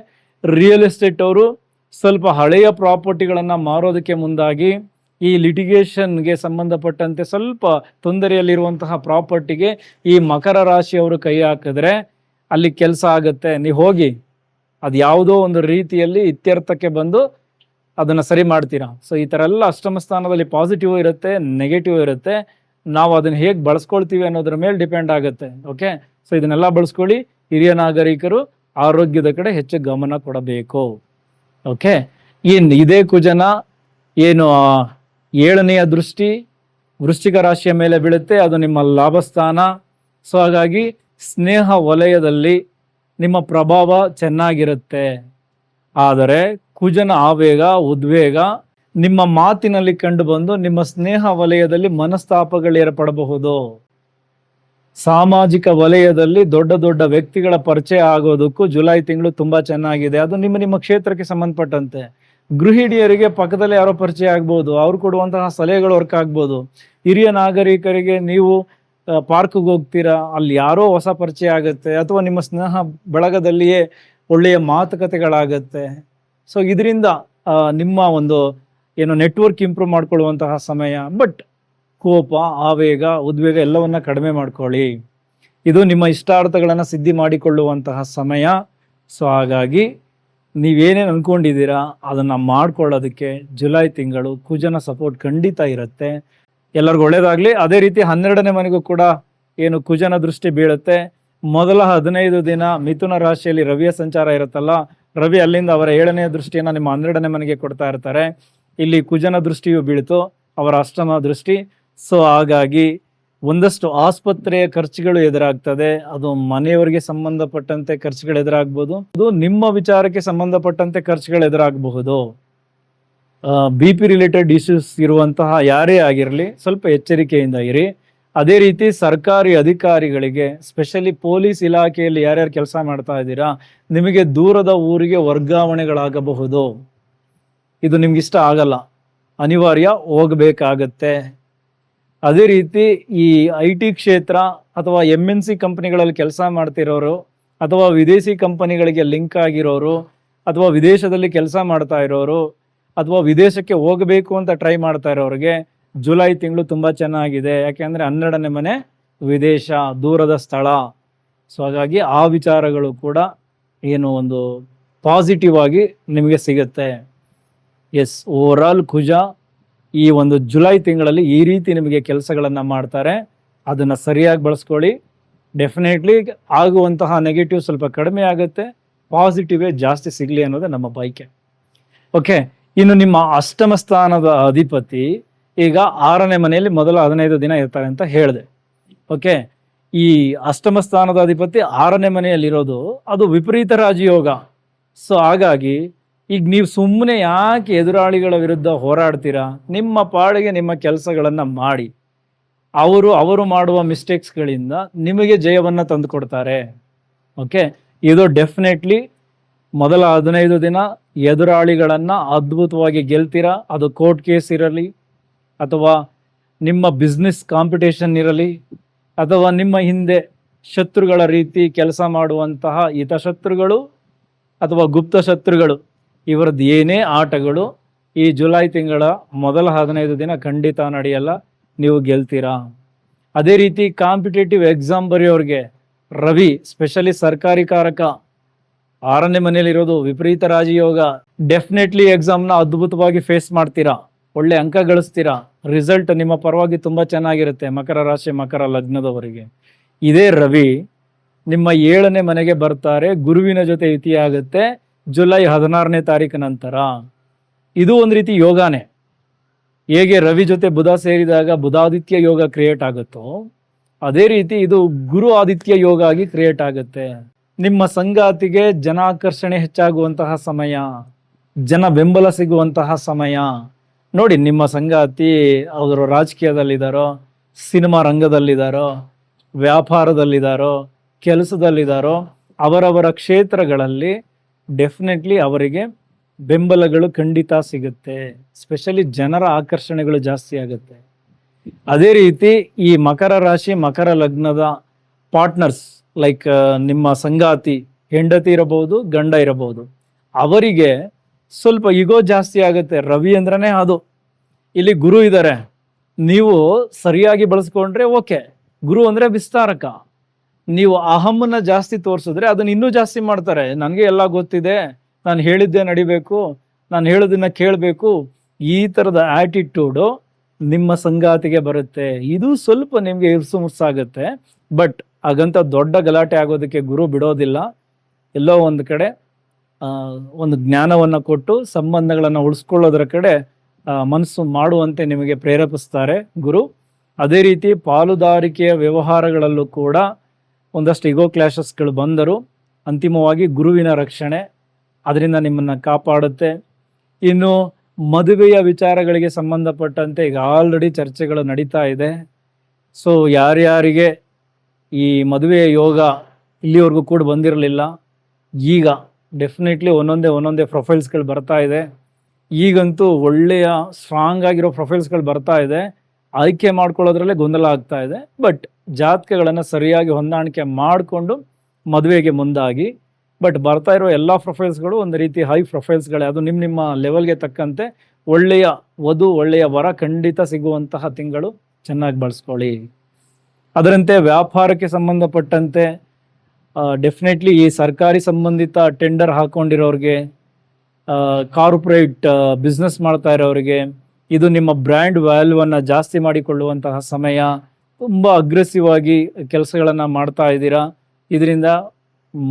ರಿಯಲ್ ಎಸ್ಟೇಟ್ ಅವರು ಸ್ವಲ್ಪ ಹಳೆಯ ಪ್ರಾಪರ್ಟಿಗಳನ್ನು ಮಾರೋದಕ್ಕೆ ಮುಂದಾಗಿ ಈ ಲಿಟಿಗೇಷನ್ಗೆ ಸಂಬಂಧಪಟ್ಟಂತೆ ಸ್ವಲ್ಪ ತೊಂದರೆಯಲ್ಲಿರುವಂತಹ ಪ್ರಾಪರ್ಟಿಗೆ ಈ ಮಕರ ರಾಶಿಯವರು ಕೈ ಹಾಕಿದ್ರೆ ಅಲ್ಲಿ ಕೆಲಸ ಆಗುತ್ತೆ. ನೀವು ಹೋಗಿ ಅದು ಯಾವುದೋ ಒಂದು ರೀತಿಯಲ್ಲಿ ಇತ್ಯರ್ಥಕ್ಕೆ ಬಂದು ಅದನ್ನು ಸರಿ ಮಾಡ್ತೀರಾ. ಸೊ ಈ ಥರ ಎಲ್ಲ ಅಷ್ಟಮ ಸ್ಥಾನದಲ್ಲಿ ಪಾಸಿಟಿವ್ ಇರುತ್ತೆ, ನೆಗೆಟಿವ್ ಇರುತ್ತೆ. ನಾವು ಅದನ್ನು ಹೇಗೆ ಬಳಸ್ಕೊಳ್ತೀವಿ ಅನ್ನೋದ್ರ ಮೇಲೆ ಡಿಪೆಂಡ್ ಆಗುತ್ತೆ. ಓಕೆ, ಸೊ ಇದನ್ನೆಲ್ಲ ಬಳಸ್ಕೊಳ್ಳಿ. ಹಿರಿಯ ನಾಗರಿಕರು ಆರೋಗ್ಯದ ಕಡೆ ಹೆಚ್ಚು ಗಮನ ಕೊಡಬೇಕು. ಓಕೆ, ಇದೇ ಕುಜನ ಏನು 7ನೆಯ ದೃಷ್ಟಿ ವೃಶ್ಚಿಕ ರಾಶಿಯ ಮೇಲೆ ಬೀಳುತ್ತೆ, ಅದು ನಿಮ್ಮ ಲಾಭಸ್ಥಾನ. ಸೊ ಹಾಗಾಗಿ ಸ್ನೇಹ ವಲಯದಲ್ಲಿ ನಿಮ್ಮ ಪ್ರಭಾವ ಚೆನ್ನಾಗಿರುತ್ತೆ. ಆದರೆ ಕುಜನ ಆವೇಗ, ಉದ್ವೇಗ ನಿಮ್ಮ ಮಾತಿನಲ್ಲಿ ಕಂಡು ಬಂದು ನಿಮ್ಮ ಸ್ನೇಹ ವಲಯದಲ್ಲಿ ಮನಸ್ತಾಪಗಳು ಏರ್ಪಡಬಹುದು. ಸಾಮಾಜಿಕ ವಲಯದಲ್ಲಿ ದೊಡ್ಡ ದೊಡ್ಡ ವ್ಯಕ್ತಿಗಳ ಪರಿಚಯ ಆಗೋದಕ್ಕೂ ಜುಲೈ ತಿಂಗಳು ತುಂಬಾ ಚೆನ್ನಾಗಿದೆ. ಅದು ನಿಮ್ಮ ನಿಮ್ಮ ಕ್ಷೇತ್ರಕ್ಕೆ ಸಂಬಂಧಪಟ್ಟಂತೆ. ಗೃಹಿಣಿಯರಿಗೆ ಪಕ್ಕದಲ್ಲಿ ಯಾರೋ ಪರಿಚಯ ಆಗ್ಬೋದು, ಅವ್ರು ಕೊಡುವಂತಹ ಸಲಹೆಗಳು ವರ್ಕ್ ಆಗ್ಬೋದು. ಹಿರಿಯ ನಾಗರಿಕರಿಗೆ ನೀವು ಪಾರ್ಕ್ಗೆ ಹೋಗ್ತೀರಾ, ಅಲ್ಲಿ ಯಾರೋ ಹೊಸ ಪರಿಚಯ ಆಗುತ್ತೆ, ಅಥವಾ ನಿಮ್ಮ ಸ್ನೇಹ ಬಳಗದಲ್ಲಿಯೇ ಒಳ್ಳೆಯ ಮಾತುಕತೆಗಳಾಗತ್ತೆ. ಸೊ ಇದರಿಂದ ನಿಮ್ಮ ಒಂದು ಏನು ನೆಟ್ವರ್ಕ್ ಇಂಪ್ರೂವ್ ಮಾಡ್ಕೊಳ್ಳುವಂತಹ ಸಮಯ. ಬಟ್ ಕೋಪ, ಆವೇಗ, ಉದ್ವೇಗ ಎಲ್ಲವನ್ನ ಕಡಿಮೆ ಮಾಡ್ಕೊಳ್ಳಿ. ಇದು ನಿಮ್ಮ ಇಷ್ಟಾರ್ಥಗಳನ್ನು ಸಿದ್ಧಿ ಮಾಡಿಕೊಳ್ಳುವಂತಹ ಸಮಯ. ಸೊ ಹಾಗಾಗಿ ನೀವೇನೇನು ಅನ್ಕೊಂಡಿದ್ದೀರಾ ಅದನ್ನ ಮಾಡ್ಕೊಳ್ಳೋದಕ್ಕೆ ಜುಲೈ ತಿಂಗಳು ಕುಜನ ಸಪೋರ್ಟ್ ಖಂಡಿತ ಇರುತ್ತೆ. ಎಲ್ಲರಿಗೂ ಒಳ್ಳೇದಾಗ್ಲಿ. ಅದೇ ರೀತಿ 12ನೇ ಮನೆಗೂ ಕೂಡ ಏನು ಕುಜನ ದೃಷ್ಟಿ ಬೀಳುತ್ತೆ. ಮೊದಲ 15 ದಿನ ಮಿಥುನ ರಾಶಿಯಲ್ಲಿ ರವಿಯ ಸಂಚಾರ ಇರುತ್ತಲ್ಲ, ರವಿ ಅಲ್ಲಿಂದ ಅವರ 7ನೇ ದೃಷ್ಟಿಯನ್ನ ನಿಮ್ಮ 12ನೇ ಮನೆಗೆ ಕೊಡ್ತಾ ಇರ್ತಾರೆ. ಇಲ್ಲಿ ಕುಜನ ದೃಷ್ಟಿಯು ಬೀಳ್ತು, ಅವರ ಅಷ್ಟಮ ದೃಷ್ಟಿ. ಸೊ ಹಾಗಾಗಿ ಒಂದಷ್ಟು ಆಸ್ಪತ್ರೆಯ ಖರ್ಚುಗಳು ಎದುರಾಗ್ತದೆ. ಅದು ಮನೆಯವರಿಗೆ ಸಂಬಂಧಪಟ್ಟಂತೆ ಖರ್ಚುಗಳು ಎದುರಾಗ್ಬೋದು, ಅದು ನಿಮ್ಮ ವಿಚಾರಕ್ಕೆ ಸಂಬಂಧಪಟ್ಟಂತೆ ಖರ್ಚುಗಳು ಎದುರಾಗಬಹುದು. BP ರಿಲೇಟೆಡ್ ಇಶ್ಯೂಸ್ ಇರುವಂತಹ ಯಾರೇ ಆಗಿರಲಿ ಸ್ವಲ್ಪ ಎಚ್ಚರಿಕೆಯಿಂದ ಇರಿ. ಅದೇ ರೀತಿ ಸರ್ಕಾರಿ ಅಧಿಕಾರಿಗಳಿಗೆ, ಸ್ಪೆಷಲಿ ಪೊಲೀಸ್ ಇಲಾಖೆಯಲ್ಲಿ ಯಾರ್ಯಾರು ಕೆಲಸ ಮಾಡ್ತಾ ಇದ್ದೀರಾ, ನಿಮಗೆ ದೂರದ ಊರಿಗೆ ವರ್ಗಾವಣೆಗಳಾಗಬಹುದು. ಇದು ನಿಮ್ಗಿಷ್ಟ ಆಗಲ್ಲ, ಅನಿವಾರ್ಯ ಹೋಗಬೇಕಾಗತ್ತೆ. ಅದೇ ರೀತಿ ಈ IT ಕ್ಷೇತ್ರ ಅಥವಾ MNC ಕಂಪನಿಗಳಲ್ಲಿ ಕೆಲಸ ಮಾಡ್ತಿರೋರು, ಅಥವಾ ವಿದೇಶಿ ಕಂಪನಿಗಳಿಗೆ ಲಿಂಕ್ ಆಗಿರೋರು, ಅಥವಾ ವಿದೇಶದಲ್ಲಿ ಕೆಲಸ ಮಾಡ್ತಾ ಇರೋರು, ಅಥವಾ ವಿದೇಶಕ್ಕೆ ಹೋಗಬೇಕು ಅಂತ ಟ್ರೈ ಮಾಡ್ತಾ ಇರೋರಿಗೆ ಜುಲೈ ತಿಂಗಳು ತುಂಬ ಚೆನ್ನಾಗಿದೆ. ಯಾಕೆಂದರೆ 12ನೇ ಮನೆ ವಿದೇಶ, ದೂರದ ಸ್ಥಳ. ಸೊ ಹಾಗಾಗಿ ಆ ವಿಚಾರಗಳು ಕೂಡ ಏನು ಒಂದು ಪಾಸಿಟಿವ್ ಆಗಿ ನಿಮಗೆ ಸಿಗುತ್ತೆ. ಎಸ್, ಓವರಾಲ್ ಕುಜ ಈ ಒಂದು ಜುಲೈ ತಿಂಗಳಲ್ಲಿ ಈ ರೀತಿ ನಿಮಗೆ ಕೆಲಸಗಳನ್ನು ಮಾಡ್ತಾರೆ. ಅದನ್ನು ಸರಿಯಾಗಿ ಬಳಸ್ಕೊಳ್ಳಿ. ಡೆಫಿನೆಟ್ಲಿ ಆಗುವಂತಹ ನೆಗೆಟಿವ್ ಸ್ವಲ್ಪ ಕಡಿಮೆ ಆಗುತ್ತೆ, ಪಾಸಿಟಿವೇ ಜಾಸ್ತಿ ಸಿಗಲಿ ಅನ್ನೋದೇ ನಮ್ಮ ಬಯಕೆ. ಓಕೆ, ಇನ್ನು ನಿಮ್ಮ ಅಷ್ಟಮ ಸ್ಥಾನದ ಅಧಿಪತಿ ಈಗ 6ನೇ ಮನೆಯಲ್ಲಿ ಮೊದಲ 15 ದಿನ ಇರ್ತಾರೆ ಅಂತ ಹೇಳಿದೆ. ಓಕೆ, ಈ ಅಷ್ಟಮ ಸ್ಥಾನದ ಅಧಿಪತಿ 6ನೇ ಮನೆಯಲ್ಲಿರೋದು ಅದು ವಿಪರೀತ ರಾಜಯೋಗ. ಸೊ ಹಾಗಾಗಿ ಈಗ ನೀವು ಸುಮ್ಮನೆ ಯಾಕೆ ಎದುರಾಳಿಗಳ ವಿರುದ್ಧ ಹೋರಾಡ್ತೀರಾ? ನಿಮ್ಮ ಪಾಡಿಗೆ ನಿಮ್ಮ ಕೆಲಸಗಳನ್ನು ಮಾಡಿ. ಅವರು ಮಾಡುವ ಮಿಸ್ಟೇಕ್ಸ್ಗಳಿಂದ ನಿಮಗೆ ಜಯವನ್ನು ತಂದು ಕೊಡ್ತಾರೆ. ಓಕೆ, ಇದು ಡೆಫಿನೆಟ್ಲಿ ಮೊದಲ 15 ದಿನ ಎದುರಾಳಿಗಳನ್ನು ಅದ್ಭುತವಾಗಿ ಗೆಲ್ತೀರಾ. ಅದು ಕೋರ್ಟ್ ಕೇಸ್ ಇರಲಿ, ಅಥವಾ ನಿಮ್ಮ ಬಿಸ್ನೆಸ್ ಕಾಂಪಿಟೇಷನ್ ಇರಲಿ, ಅಥವಾ ನಿಮ್ಮ ಹಿಂದೆ ಶತ್ರುಗಳ ರೀತಿ ಕೆಲಸ ಮಾಡುವಂತಹ ಹಿತಶತ್ರುಗಳು ಅಥವಾ ಗುಪ್ತ ಶತ್ರುಗಳು, ಇವರದ್ದು ಏನೇ ಆಟಗಳು ಈ ಜುಲೈ ತಿಂಗಳ ಮೊದಲ 15 ದಿನ ಖಂಡಿತ ನಡೆಯಲ್ಲ, ನೀವು ಗೆಲ್ತೀರಾ. ಅದೇ ರೀತಿ ಕಾಂಪಿಟೇಟಿವ್ ಎಕ್ಸಾಮ್ ಬರೆಯೋರಿಗೆ ರವಿ, ಸ್ಪೆಷಲಿ ಸರ್ಕಾರಿ ಕಾರಕ 6ನೇ ಮನೆಯಲ್ಲಿರೋದು ವಿಪರೀತ ರಾಜಯೋಗ. ಡೆಫಿನೆಟ್ಲಿ ಎಕ್ಸಾಮ್ನ ಅದ್ಭುತವಾಗಿ ಫೇಸ್ ಮಾಡ್ತೀರಾ, ಒಳ್ಳೆ ಅಂಕ ಗಳಿಸ್ತೀರಾ, ರಿಸಲ್ಟ್ ನಿಮ್ಮ ಪರವಾಗಿ ತುಂಬ ಚೆನ್ನಾಗಿರುತ್ತೆ. ಮಕರ ರಾಶಿ ಮಕರ ಲಗ್ನದವರಿಗೆ ಇದೇ ರವಿ ನಿಮ್ಮ 7ನೇ ಮನೆಗೆ ಬರ್ತಾರೆ, ಗುರುವಿನ ಜೊತೆ ಯುತಿ ಆಗುತ್ತೆ ಜುಲೈ 16ನೇ ತಾರೀಕು ನಂತರ. ಇದು ಒಂದು ರೀತಿ ಯೋಗಾನೇ. ಹೇಗೆ ರವಿ ಜೊತೆ ಬುಧ ಸೇರಿದಾಗ ಬುಧಾದಿತ್ಯ ಯೋಗ ಕ್ರಿಯೇಟ್ ಆಗುತ್ತೋ, ಅದೇ ರೀತಿ ಇದು ಗುರು ಆದಿತ್ಯ ಯೋಗ ಆಗಿ ಕ್ರಿಯೇಟ್ ಆಗುತ್ತೆ. ನಿಮ್ಮ ಸಂಗಾತಿಗೆ ಜನಾಕರ್ಷಣೆ ಹೆಚ್ಚಾಗುವಂತಹ ಸಮಯ, ಜನ ಬೆಂಬಲ ಸಿಗುವಂತಹ ಸಮಯ. ನೋಡಿ, ನಿಮ್ಮ ಸಂಗಾತಿ ಅವರು ರಾಜಕೀಯದಲ್ಲಿದ್ದಾರೋ, ಸಿನಿಮಾ ರಂಗದಲ್ಲಿದ್ದಾರೋ, ವ್ಯಾಪಾರದಲ್ಲಿದ್ದಾರೋ, ಕೆಲಸದಲ್ಲಿದ್ದಾರೋ, ಅವರವರ ಕ್ಷೇತ್ರಗಳಲ್ಲಿ ಡೆಫಿನೆಟ್ಲಿ ಅವರಿಗೆ ಬೆಂಬಲಗಳು ಖಂಡಿತ ಸಿಗುತ್ತೆ. ಸ್ಪೆಷಲಿ ಜನರ ಆಕರ್ಷಣೆಗಳು ಜಾಸ್ತಿ ಆಗುತ್ತೆ. ಅದೇ ರೀತಿ ಈ ಮಕರ ರಾಶಿ ಮಕರ ಲಗ್ನದ ಪಾರ್ಟ್ನರ್ಸ್, ಲೈಕ್ ನಿಮ್ಮ ಸಂಗಾತಿ, ಹೆಂಡತಿ ಇರಬಹುದು, ಗಂಡ ಇರಬಹುದು, ಅವರಿಗೆ ಸ್ವಲ್ಪ ಈಗೋ ಜಾಸ್ತಿ ಆಗುತ್ತೆ. ರವಿ ಅಂದ್ರೇ ಅದು. ಇಲ್ಲಿ ಗುರು ಇದ್ದಾರೆ, ನೀವು ಸರಿಯಾಗಿ ಬಳಸ್ಕೊಂಡ್ರೆ ಓಕೆ. ಗುರು ಅಂದರೆ ವಿಸ್ತಾರಕ. ನೀವು ಅಹಮ್ಮನ್ನ ಜಾಸ್ತಿ ತೋರಿಸಿದ್ರೆ ಅದನ್ನ ಇನ್ನೂ ಜಾಸ್ತಿ ಮಾಡ್ತಾರೆ. ನನಗೆ ಎಲ್ಲ ಗೊತ್ತಿದೆ, ನಾನು ಹೇಳಿದ್ದೆ ನಡಿಬೇಕು, ನಾನು ಹೇಳೋದನ್ನ ಕೇಳಬೇಕು, ಈ ಥರದ ಆ್ಯಟಿಟ್ಯೂಡು ನಿಮ್ಮ ಸಂಗಾತಿಗೆ ಬರುತ್ತೆ. ಇದು ಸ್ವಲ್ಪ ನಿಮಗೆ ಇರ್ಸು ಮುರ್ಸಾಗುತ್ತೆ. ಬಟ್ ಹಾಗಂತ ದೊಡ್ಡ ಗಲಾಟೆ ಆಗೋದಕ್ಕೆ ಗುರು ಬಿಡೋದಿಲ್ಲ. ಎಲ್ಲೋ ಒಂದು ಕಡೆ ಒಂದು ಜ್ಞಾನವನ್ನು ಕೊಟ್ಟು ಸಂಬಂಧಗಳನ್ನು ಉಳಿಸ್ಕೊಳ್ಳೋದ್ರ ಕಡೆ ಮನಸ್ಸು ಮಾಡುವಂತೆ ನಿಮಗೆ ಪ್ರೇರೇಪಿಸ್ತಾರೆ ಗುರು. ಅದೇ ರೀತಿ ಪಾಲುದಾರಿಕೆಯ ವ್ಯವಹಾರಗಳಲ್ಲೂ ಕೂಡ ಒಂದಷ್ಟು ಈಗೋ ಕ್ಲಾಶಸ್ಗಳು ಬಂದರು, ಅಂತಿಮವಾಗಿ ಗುರುವಿನ ರಕ್ಷಣೆ ಅದರಿಂದ ನಿಮ್ಮನ್ನು ಕಾಪಾಡುತ್ತೆ. ಇನ್ನು ಮದುವೆಯ ವಿಚಾರಗಳಿಗೆ ಸಂಬಂಧಪಟ್ಟಂತೆ ಈಗ ಆಲ್ರೆಡಿ ಚರ್ಚೆಗಳು ನಡೀತಾ ಇದೆ. ಸೊ ಯಾರ್ಯಾರಿಗೆ ಈ ಮದುವೆಯ ಯೋಗ ಇಲ್ಲಿವರೆಗೂ ಕೂಡ ಬಂದಿರಲಿಲ್ಲ. ಈಗ ಡೆಫಿನೆಟ್ಲಿ ಒಂದೊಂದೇ ಪ್ರೊಫೈಲ್ಸ್ಗಳು ಬರ್ತಾ ಇದೆ. ಈಗಂತೂ ಒಳ್ಳೆಯ ಸ್ಟ್ರಾಂಗ್ ಆಗಿರೋ ಪ್ರೊಫೈಲ್ಸ್ಗಳು ಬರ್ತಾ ಇದೆ. ಆಯ್ಕೆ ಮಾಡ್ಕೊಳ್ಳೋದ್ರಲ್ಲೇ ಗೊಂದಲ ಆಗ್ತಾ ಇದೆ. ಬಟ್ ಜಾತಕಗಳನ್ನು ಸರಿಯಾಗಿ ಹೊಂದಾಣಿಕೆ ಮಾಡಿಕೊಂಡು ಮದುವೆಗೆ ಮುಂದಾಗಿ. ಬಟ್ ಬರ್ತಾ ಇರೋ ಎಲ್ಲ ಪ್ರೊಫೈಲ್ಸ್ಗಳು ಒಂದು ರೀತಿ ಹೈ ಪ್ರೊಫೈಲ್ಸ್ಗಳೇ. ಅದು ನಿಮ್ಮ ಲೆವೆಲ್ಗೆ ತಕ್ಕಂತೆ ಒಳ್ಳೆಯ ವಧು, ಒಳ್ಳೆಯ ವರ ಖಂಡಿತ ಸಿಗುವಂತಹ ತಿಂಗಳು. ಚೆನ್ನಾಗಿ ಬಳಸ್ಕೊಳ್ಳಿ. ಅದರಂತೆ ವ್ಯಾಪಾರಕ್ಕೆ ಸಂಬಂಧಪಟ್ಟಂತೆ ಡೆಫಿನೆಟ್ಲಿ ಈ ಸರ್ಕಾರಿ ಸಂಬಂಧಿತ ಟೆಂಡರ್ ಹಾಕೊಂಡಿರೋರಿಗೆ, ಕಾರ್ಪೊರೇಟ್ ಬಿಸ್ನೆಸ್ ಮಾಡ್ತಾ ಇರೋರಿಗೆ ಇದು ನಿಮ್ಮ ಬ್ರ್ಯಾಂಡ್ ವ್ಯಾಲ್ಯೂವನ್ನು ಜಾಸ್ತಿ ಮಾಡಿಕೊಳ್ಳುವಂತಹ ಸಮಯ. ತುಂಬ ಅಗ್ರೆಸಿವ್ ಆಗಿ ಕೆಲಸಗಳನ್ನು ಮಾಡ್ತಾ ಇದ್ದೀರಾ. ಇದರಿಂದ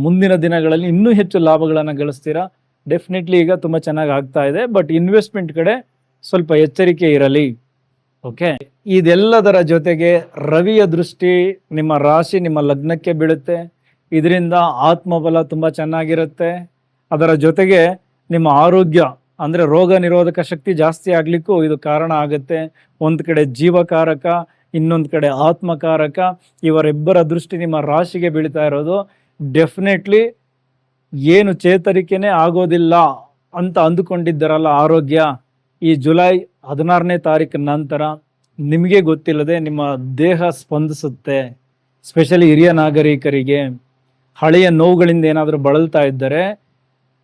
ಮುಂದಿನ ದಿನಗಳಲ್ಲಿ ಇನ್ನೂ ಹೆಚ್ಚು ಲಾಭಗಳನ್ನು ಗಳಿಸ್ತೀರಾ. ಡೆಫಿನೆಟ್ಲಿ ಈಗ ತುಂಬ ಚೆನ್ನಾಗಿ ಆಗ್ತಾ ಇದೆ. ಬಟ್ ಇನ್ವೆಸ್ಟ್ಮೆಂಟ್ ಕಡೆ ಸ್ವಲ್ಪ ಎಚ್ಚರಿಕೆ ಇರಲಿ. ಓಕೆ, ಇದೆಲ್ಲದರ ಜೊತೆಗೆ ರವಿಯ ದೃಷ್ಟಿ ನಿಮ್ಮ ರಾಶಿ, ನಿಮ್ಮ ಲಗ್ನಕ್ಕೆ ಬೀಳುತ್ತೆ. ಇದರಿಂದ ಆತ್ಮಬಲ ತುಂಬ ಚೆನ್ನಾಗಿರುತ್ತೆ. ಅದರ ಜೊತೆಗೆ ನಿಮ್ಮ ಆರೋಗ್ಯ ಅಂದರೆ ರೋಗ ನಿರೋಧಕ ಶಕ್ತಿ ಜಾಸ್ತಿ ಆಗಲಿಕ್ಕೂ ಇದು ಕಾರಣ ಆಗುತ್ತೆ. ಒಂದು ಕಡೆ ಜೀವಕಾರಕ, ಇನ್ನೊಂದು ಕಡೆ ಆತ್ಮಕಾರಕ. ಇವರಿಬ್ಬರ ದೃಷ್ಟಿ ನಿಮ್ಮ ರಾಶಿಗೆ ಬೀಳ್ತಾ ಇರೋದು. ಡೆಫಿನೆಟ್ಲಿ ಏನು ಚೇತರಿಕೆನೇ ಆಗೋದಿಲ್ಲ ಅಂತ ಅಂದುಕೊಂಡಿದ್ದರಲ್ಲ ಆರೋಗ್ಯ, ಈ ಜುಲೈ 16ನೇ ತಾರೀಕಿನ ನಂತರ ನಿಮಗೆ ಗೊತ್ತಿಲ್ಲದೆ ನಿಮ್ಮ ದೇಹ ಸ್ಪಂದಿಸುತ್ತೆ. ಸ್ಪೆಷಲಿ ಹಿರಿಯ ನಾಗರಿಕರಿಗೆ ಹಳೆಯ ನೋವುಗಳಿಂದ ಏನಾದರೂ ಬಳಲ್ತಾ ಇದ್ದರೆ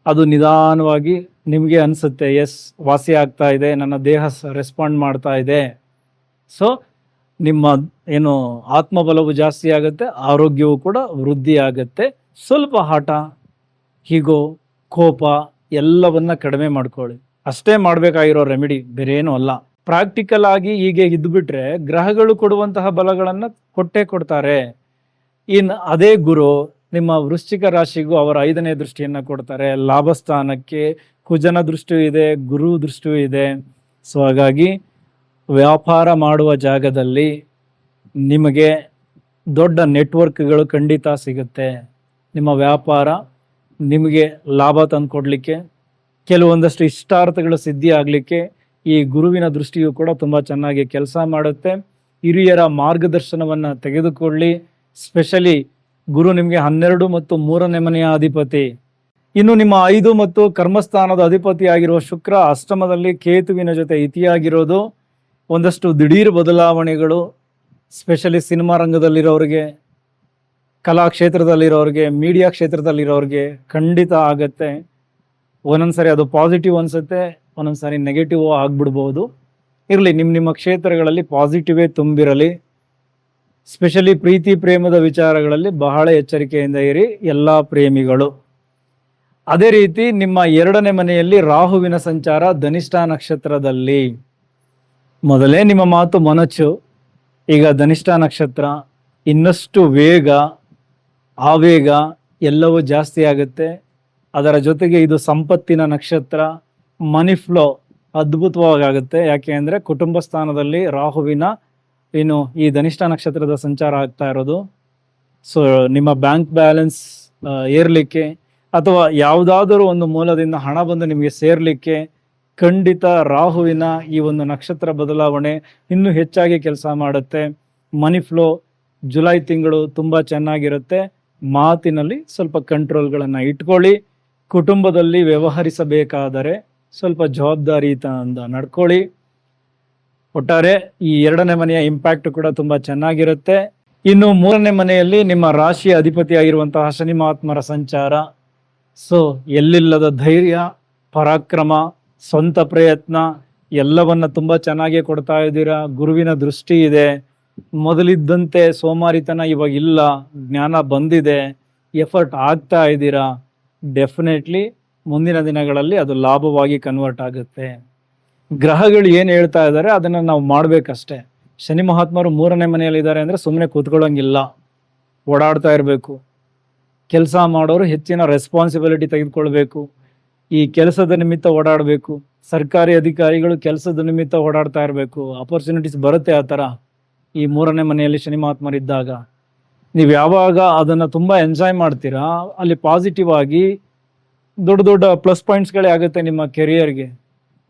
ಅದು ನಿಧಾನವಾಗಿ ನಿಮಗೆ ಅನಿಸುತ್ತೆ, ಎಸ್ ವಾಸಿ ಆಗ್ತಾ ಇದೆ, ನನ್ನ ದೇಹ ರೆಸ್ಪಾಂಡ್ ಮಾಡ್ತಾ ಇದೆ. ಸೊ ನಿಮ್ಮ ಏನು ಆತ್ಮಬಲವು ಜಾಸ್ತಿ ಆಗುತ್ತೆ, ಆರೋಗ್ಯವು ಕೂಡ ವೃದ್ಧಿ ಆಗುತ್ತೆ. ಸ್ವಲ್ಪ ಹಠ, ಹೀಗೋ, ಕೋಪ ಎಲ್ಲವನ್ನ ಕಡಿಮೆ ಮಾಡ್ಕೊಳ್ಳಿ. ಅಷ್ಟೇ ಮಾಡಬೇಕಾಗಿರೋ ರೆಮಿಡಿ, ಬೇರೆ ಏನೂ ಅಲ್ಲ. ಪ್ರಾಕ್ಟಿಕಲ್ ಆಗಿ ಹೀಗೆ ಇದ್ದುಬಿಟ್ರೆ ಗ್ರಹಗಳು ಕೊಡುವಂತಹ ಬಲಗಳನ್ನು ಕೊಟ್ಟೇ ಕೊಡ್ತಾರೆ. ಇನ್ನು ಅದೇ ಗುರು ನಿಮ್ಮ ವೃಶ್ಚಿಕ ರಾಶಿಗೂ ಅವರ 5ನೇ ದೃಷ್ಟಿಯನ್ನು ಕೊಡ್ತಾರೆ. ಲಾಭಸ್ಥಾನಕ್ಕೆ ಕುಜನ ದೃಷ್ಟಿಯೂ ಇದೆ, ಗುರು ದೃಷ್ಟಿಯೂ ಇದೆ. ಸೊ ಹಾಗಾಗಿ ವ್ಯಾಪಾರ ಮಾಡುವ ಜಾಗದಲ್ಲಿ ನಿಮಗೆ ದೊಡ್ಡ ನೆಟ್ವರ್ಕ್ಗಳು ಖಂಡಿತ ಸಿಗುತ್ತೆ. ನಿಮ್ಮ ವ್ಯಾಪಾರ ನಿಮಗೆ ಲಾಭ ತಂದು ಕೊಡಲಿಕ್ಕೆ, ಕೆಲವೊಂದಷ್ಟು ಇಷ್ಟಾರ್ಥಗಳು ಸಿದ್ಧಿ ಆಗಲಿಕ್ಕೆ ಈ ಗುರುವಿನ ದೃಷ್ಟಿಯು ಕೂಡ ತುಂಬ ಚೆನ್ನಾಗಿ ಕೆಲಸ ಮಾಡುತ್ತೆ. ಹಿರಿಯರ ಮಾರ್ಗದರ್ಶನವನ್ನು ತೆಗೆದುಕೊಳ್ಳಿ. ಸ್ಪೆಷಲಿ ಗುರು ನಿಮಗೆ 12 ಮತ್ತು 3ನೇ ಮನೆಯ ಅಧಿಪತಿ. ಇನ್ನು ನಿಮ್ಮ 5 ಮತ್ತು ಕರ್ಮಸ್ಥಾನದ ಅಧಿಪತಿ ಆಗಿರುವ ಶುಕ್ರ ಅಷ್ಟಮದಲ್ಲಿ ಕೇತುವಿನ ಜೊತೆ ಇತಿಯಾಗಿರೋದು ಒಂದಷ್ಟು ದಿಢೀರ್ ಬದಲಾವಣೆಗಳು. ಸ್ಪೆಷಲಿ ಸಿನಿಮಾ ರಂಗದಲ್ಲಿರೋರಿಗೆ, ಕಲಾ ಕ್ಷೇತ್ರದಲ್ಲಿರೋರಿಗೆ, ಮೀಡಿಯಾ ಕ್ಷೇತ್ರದಲ್ಲಿರೋರಿಗೆ ಖಂಡಿತ ಆಗತ್ತೆ. ಒಂದೊಂದ್ಸರಿ ಅದು ಪಾಸಿಟಿವ್ ಅನಿಸುತ್ತೆ, ಒಂದೊಂದ್ಸರಿ ನೆಗೆಟಿವ್ ಆಗಿಬಿಡ್ಬೋದು. ಇರಲಿ, ನಿಮ್ಮ ಕ್ಷೇತ್ರಗಳಲ್ಲಿ ಪಾಸಿಟಿವೇ ತುಂಬಿರಲಿ. ಸ್ಪೆಷಲಿ ಪ್ರೀತಿ ಪ್ರೇಮದ ವಿಚಾರಗಳಲ್ಲಿ ಬಹಳ ಎಚ್ಚರಿಕೆಯಿಂದ ಇರಿ ಎಲ್ಲ ಪ್ರೇಮಿಗಳು. ಅದೇ ರೀತಿ ನಿಮ್ಮ 2ನೇ ಮನೆಯಲ್ಲಿ ರಾಹುವಿನ ಸಂಚಾರ ಧನಿಷ್ಠ ನಕ್ಷತ್ರದಲ್ಲಿ. ಮೊದಲೇ ನಿಮ್ಮ ಮಾತು ಮೊನಚು, ಈಗ ಧನಿಷ್ಠ ನಕ್ಷತ್ರ ಇನ್ನಷ್ಟು ವೇಗ, ಆವೇಗ ಎಲ್ಲವೂ ಜಾಸ್ತಿ ಆಗುತ್ತೆ. ಅದರ ಜೊತೆಗೆ ಇದು ಸಂಪತ್ತಿನ ನಕ್ಷತ್ರ. ಮನಿ ಫ್ಲೋ ಅದ್ಭುತವಾಗುತ್ತೆ. ಯಾಕೆ ಅಂದರೆ ಕುಟುಂಬ ಸ್ಥಾನದಲ್ಲಿ ರಾಹುವಿನ ಈ ಧನಿಷ್ಠ ನಕ್ಷತ್ರದ ಸಂಚಾರ ಆಗ್ತಾ ಇರೋದು. ಸೊ ನಿಮ್ಮ ಬ್ಯಾಂಕ್ ಬ್ಯಾಲೆನ್ಸ್ ಏರ್ಲಿಕ್ಕೆ ಅಥವಾ ಯಾವುದಾದರೂ ಒಂದು ಮೂಲದಿಂದ ಹಣ ಬಂದು ನಿಮಗೆ ಸೇರ್ಲಿಕ್ಕೆ ಖಂಡಿತ ರಾಹುವಿನ ಈ ಒಂದು ನಕ್ಷತ್ರ ಬದಲಾವಣೆ ಇನ್ನೂ ಹೆಚ್ಚಾಗಿ ಕೆಲಸ ಮಾಡುತ್ತೆ. ಮನಿ ಫ್ಲೋ ಜುಲೈ ತಿಂಗಳು ತುಂಬ ಚೆನ್ನಾಗಿರುತ್ತೆ. ಮಾತಿನಲ್ಲಿ ಸ್ವಲ್ಪ ಕಂಟ್ರೋಲ್ಗಳನ್ನು ಇಟ್ಕೊಳ್ಳಿ. ಕುಟುಂಬದಲ್ಲಿ ವ್ಯವಹರಿಸಬೇಕಾದರೆ ಸ್ವಲ್ಪ ಜವಾಬ್ದಾರಿಯಿಂದ ನಡ್ಕೊಳ್ಳಿ. ಒಟ್ಟಾರೆ ಈ 2ನೇ ಮನೆಯ ಇಂಪ್ಯಾಕ್ಟ್ ಕೂಡ ತುಂಬ ಚೆನ್ನಾಗಿರುತ್ತೆ. ಇನ್ನು 3ನೇ ಮನೆಯಲ್ಲಿ ನಿಮ್ಮ ರಾಶಿಯ ಅಧಿಪತಿಯಾಗಿರುವಂತಹ ಶನಿ ಮಹಾತ್ಮರ ಸಂಚಾರ. ಸೊ ಎಲ್ಲಿಲ್ಲದ ಧೈರ್ಯ, ಪರಾಕ್ರಮ, ಸ್ವಂತ ಪ್ರಯತ್ನ ಎಲ್ಲವನ್ನ ತುಂಬ ಚೆನ್ನಾಗಿ ಕೊಡ್ತಾ ಇದ್ದೀರಾ. ಗುರುವಿನ ದೃಷ್ಟಿ ಇದೆ. ಮೊದಲಿದ್ದಂತೆ ಸೋಮಾರಿತನ ಇವಾಗ ಇಲ್ಲ, ಜ್ಞಾನ ಬಂದಿದೆ, ಎಫರ್ಟ್ ಆಗ್ತಾ ಇದ್ದೀರಾ. ಡೆಫಿನೆಟ್ಲಿ ಮುಂದಿನ ದಿನಗಳಲ್ಲಿ ಅದು ಲಾಭವಾಗಿ ಕನ್ವರ್ಟ್ ಆಗುತ್ತೆ. ಗ್ರಹಗಳು ಏನು ಹೇಳ್ತಾ ಇದ್ದಾರೆ ಅದನ್ನು ನಾವು ಮಾಡಬೇಕಷ್ಟೇ. ಶನಿ ಮಹಾತ್ಮರು 3ನೇ ಮನೆಯಲ್ಲಿ ಇದ್ದಾರೆ ಅಂದರೆ ಸುಮ್ಮನೆ ಕೂತ್ಕೊಳ್ಳೋಂಗಿಲ್ಲ, ಓಡಾಡ್ತಾ ಇರಬೇಕು. ಕೆಲಸ ಮಾಡೋರು ಹೆಚ್ಚಿನ ರೆಸ್ಪಾನ್ಸಿಬಿಲಿಟಿ ತೆಗೆದುಕೊಳ್ಬೇಕು. ಈ ಕೆಲಸದ ನಿಮಿತ್ತ ಓಡಾಡಬೇಕು. ಸರ್ಕಾರಿ ಅಧಿಕಾರಿಗಳು ಕೆಲಸದ ನಿಮಿತ್ತ ಓಡಾಡ್ತಾ ಇರಬೇಕು. ಅಪರ್ಚುನಿಟೀಸ್ ಬರುತ್ತೆ ಆ ಥರ. ಈ 3ನೇ ಮನೆಯಲ್ಲಿ ಶನಿ ಮಹಾತ್ಮರಿದ್ದಾಗ ನೀವು ಯಾವಾಗ ಅದನ್ನು ತುಂಬ ಎಂಜಾಯ್ ಮಾಡ್ತೀರಾ, ಅಲ್ಲಿ ಪಾಸಿಟಿವ್ ಆಗಿ ದೊಡ್ಡ ದೊಡ್ಡ ಪ್ಲಸ್ ಪಾಯಿಂಟ್ಸ್ಗಳೇ ಆಗುತ್ತೆ ನಿಮ್ಮ ಕೆರಿಯರ್ಗೆ.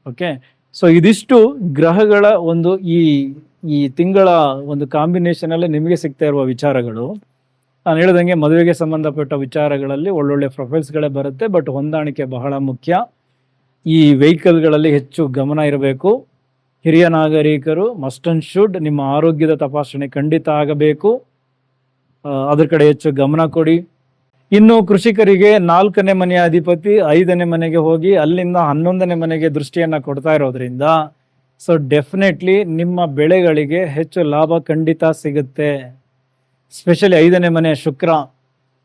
ಓಕೆ, ಸೊ ಇದಿಷ್ಟು ಗ್ರಹಗಳ ಒಂದು ಈ ತಿಂಗಳ ಒಂದು ಕಾಂಬಿನೇಷನಲ್ಲಿ ನಿಮಗೆ ಸಿಗ್ತಾ ಇರುವ ವಿಚಾರಗಳು. ನಾನು ಹೇಳ್ದಂಗೆ ಮದುವೆಗೆ ಸಂಬಂಧಪಟ್ಟ ವಿಚಾರಗಳಲ್ಲಿ ಒಳ್ಳೊಳ್ಳೆ ಪ್ರೊಫೈಲ್ಸ್ಗಳೇ ಬರುತ್ತೆ, ಬಟ್ ಹೊಂದಾಣಿಕೆ ಬಹಳ ಮುಖ್ಯ. ಈ ವೆಹಿಕಲ್ಗಳಲ್ಲಿ ಹೆಚ್ಚು ಗಮನ ಇರಬೇಕು. ಹಿರಿಯ ನಾಗರಿಕರು ಮಸ್ಟ್ ಅಂಡ್ ಶುಡ್ ನಿಮ್ಮ ಆರೋಗ್ಯದ ತಪಾಸಣೆ ಖಂಡಿತ ಆಗಬೇಕು, ಅದ್ರ ಕಡೆ ಹೆಚ್ಚು ಗಮನ ಕೊಡಿ. ಇನ್ನು ಕೃಷಿಕರಿಗೆ 4ನೇ ಮನೆಯ ಅಧಿಪತಿ 5ನೇ ಮನೆಗೆ ಹೋಗಿ ಅಲ್ಲಿಂದ 11ನೇ ಮನೆಗೆ ದೃಷ್ಟಿಯನ್ನು ಕೊಡ್ತಾ ಇರೋದ್ರಿಂದ ಸೊ ಡೆಫಿನೆಟ್ಲಿ ನಿಮ್ಮ ಬೆಳೆಗಳಿಗೆ ಹೆಚ್ಚು ಲಾಭ ಖಂಡಿತ ಸಿಗುತ್ತೆ. ಸ್ಪೆಷಲಿ 5ನೇ ಮನೆ ಶುಕ್ರ.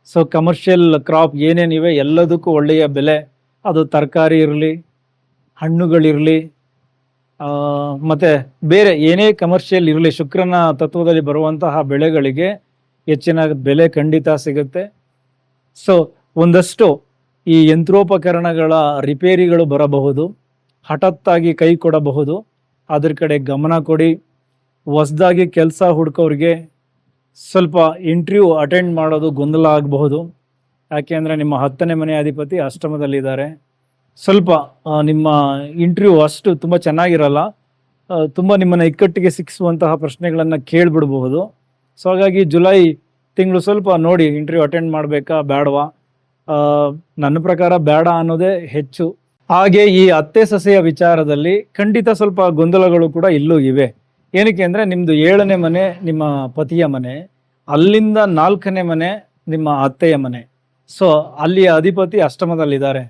ಸೊ ಕಮರ್ಷಿಯಲ್ ಕ್ರಾಪ್ ಏನೇನಿವೆ ಎಲ್ಲದಕ್ಕೂ ಒಳ್ಳೆಯ ಬೆಲೆ, ಅದು ತರಕಾರಿ ಇರಲಿ, ಹಣ್ಣುಗಳಿರಲಿ, ಮತ್ತು ಬೇರೆ ಏನೇ ಕಮರ್ಷಿಯಲ್ ಇರಲಿ, ಶುಕ್ರನ ತತ್ವದಲ್ಲಿ ಬರುವಂತಹ ಬೆಳೆಗಳಿಗೆ ಹೆಚ್ಚಿನ ಬೆಲೆ ಖಂಡಿತ ಸಿಗುತ್ತೆ. ಸೊ ಒಂದಷ್ಟು ಈ ಯಂತ್ರೋಪಕರಣಗಳ ರಿಪೇರಿಗಳು ಬರಬಹುದು, ಹಠಾತ್ತಾಗಿ ಕೈ ಕೊಡಬಹುದು, ಅದ್ರ ಕಡೆ ಗಮನ ಕೊಡಿ. ಹೊಸದಾಗಿ ಕೆಲಸ ಹುಡುಕೋರಿಗೆ ಸ್ವಲ್ಪ ಇಂಟರ್ವ್ಯೂ ಅಟೆಂಡ್ ಮಾಡೋದು ಗೊಂದಲ ಆಗಬಹುದು, ಯಾಕೆಂದರೆ ನಿಮ್ಮ 10ನೇ ಮನೆ ಅಧಿಪತಿ ಅಷ್ಟಮದಲ್ಲಿದ್ದಾರೆ. ಸ್ವಲ್ಪ ನಿಮ್ಮ ಇಂಟರ್ವ್ಯೂ ಅಷ್ಟು ತುಂಬ ಚೆನ್ನಾಗಿರಲ್ಲ, ತುಂಬ ನಿಮ್ಮನ್ನು ಇಕ್ಕಟ್ಟಿಗೆ ಸಿಕ್ಕಿಸುವಂತಹ ಪ್ರಶ್ನೆಗಳನ್ನು ಕೇಳಿಬಿಡಬಹುದು. ಸೊ ಹಾಗಾಗಿ ಜುಲೈ ತಿಂಗಳು ಸ್ವಲ್ಪ ನೋಡಿ, ಇಂಟರ್ವ್ಯೂ ಅಟೆಂಡ್ ಮಾಡಬೇಕಾ ಬೇಡವಾ? ನನ್ನ ಪ್ರಕಾರ ಬೇಡ ಅನ್ನೋದೇ ಹೆಚ್ಚು. ಹಾಗೆ ಈ ಅತ್ತೆ ಸೊಸೆಯ ವಿಚಾರದಲ್ಲಿ ಖಂಡಿತ ಸ್ವಲ್ಪ ಗೊಂದಲಗಳು ಕೂಡ ಇಲ್ಲೂ ಇವೆ. ಏನಕ್ಕೆ ಅಂದರೆ ನಿಮ್ಮದು 7ನೇ ಮನೆ ನಿಮ್ಮ ಪತಿಯ ಮನೆ, ಅಲ್ಲಿಂದ 4ನೇ ಮನೆ ನಿಮ್ಮ ಅತ್ತೆಯ ಮನೆ. ಸೊ ಅಲ್ಲಿಯ ಅಧಿಪತಿ ಅಷ್ಟಮದಲ್ಲಿದ್ದಾರೆ.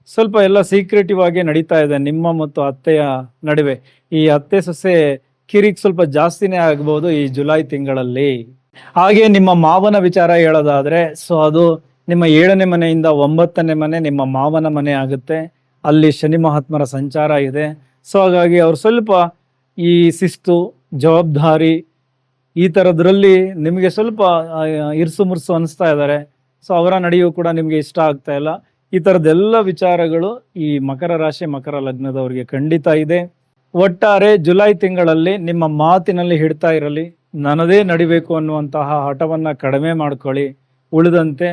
ಸ್ವಲ್ಪ ಎಲ್ಲ ಸೀಕ್ರೆಟಿವ್ ಆಗಿ ನಡೀತಾ ಇದೆ ನಿಮ್ಮ ಮತ್ತು ಅತ್ತೆಯ ನಡುವೆ. ಈ ಅತ್ತೆ ಸೊಸೆ ಕಿರಿಕ್ ಸ್ವಲ್ಪ ಜಾಸ್ತಿನೇ ಆಗ್ಬೋದು ಈ ಜುಲೈ ತಿಂಗಳಲ್ಲಿ. ಹಾಗೆ ನಿಮ್ಮ ಮಾವನ ವಿಚಾರ ಹೇಳೋದಾದ್ರೆ, ಸೊ ಅದು ನಿಮ್ಮ 7ನೇ ಮನೆಯಿಂದ 9ನೇ ಮನೆ ನಿಮ್ಮ ಮಾವನ ಮನೆ ಆಗುತ್ತೆ. ಅಲ್ಲಿ ಶನಿ ಮಹಾತ್ಮರ ಸಂಚಾರ ಇದೆ. ಸೊ ಹಾಗಾಗಿ ಅವ್ರು ಸ್ವಲ್ಪ ಈ ಶಿಸ್ತು, ಜವಾಬ್ದಾರಿ ಈ ಥರದ್ರಲ್ಲಿ ನಿಮಗೆ ಸ್ವಲ್ಪ ಇರ್ಸು ಮುರ್ಸು ಅನಿಸ್ತಾ ಇದ್ದಾರೆ. ಸೊ ಅವರ ನಡೆಯೂ ಕೂಡ ನಿಮಗೆ ಇಷ್ಟ ಆಗ್ತಾ ಇಲ್ಲ. ಈ ಥರದ್ದೆಲ್ಲ ವಿಚಾರಗಳು ಈ ಮಕರ ರಾಶಿ ಮಕರ ಲಗ್ನದವರಿಗೆ ಖಂಡಿತ ಇದೆ. ಒಟ್ಟಾರೆ ಜುಲೈ ತಿಂಗಳಲ್ಲಿ ನಿಮ್ಮ ಮಾತಿನಲ್ಲಿ ಹಿಡ್ತಾ ಇರಲಿ, ನನ್ನದೇ ನಡಿಬೇಕು ಅನ್ನುವಂತಹ ಹಠವನ್ನು ಕಡಿಮೆ ಮಾಡ್ಕೊಳ್ಳಿ. ಉಳಿದಂತೆ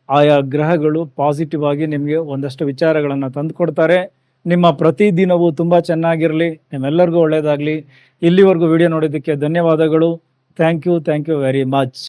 ಆಯಾ ಗ್ರಹಗಳು ಪಾಸಿಟಿವ್ ಆಗಿ ನಿಮಗೆ ಒಂದಷ್ಟು ವಿಚಾರಗಳನ್ನು ತಂದುಕೊಡ್ತಾರೆ. ನಿಮ್ಮ ಪ್ರತಿದಿನವೂ ತುಂಬ ಚೆನ್ನಾಗಿರಲಿ, ನಿಮ್ಮೆಲ್ಲರಿಗೂ ಒಳ್ಳೆಯದಾಗಲಿ. ಇಲ್ಲಿವರೆಗೂ ವಿಡಿಯೋ ನೋಡೋದಕ್ಕೆ ಧನ್ಯವಾದಗಳು. Thank you very much.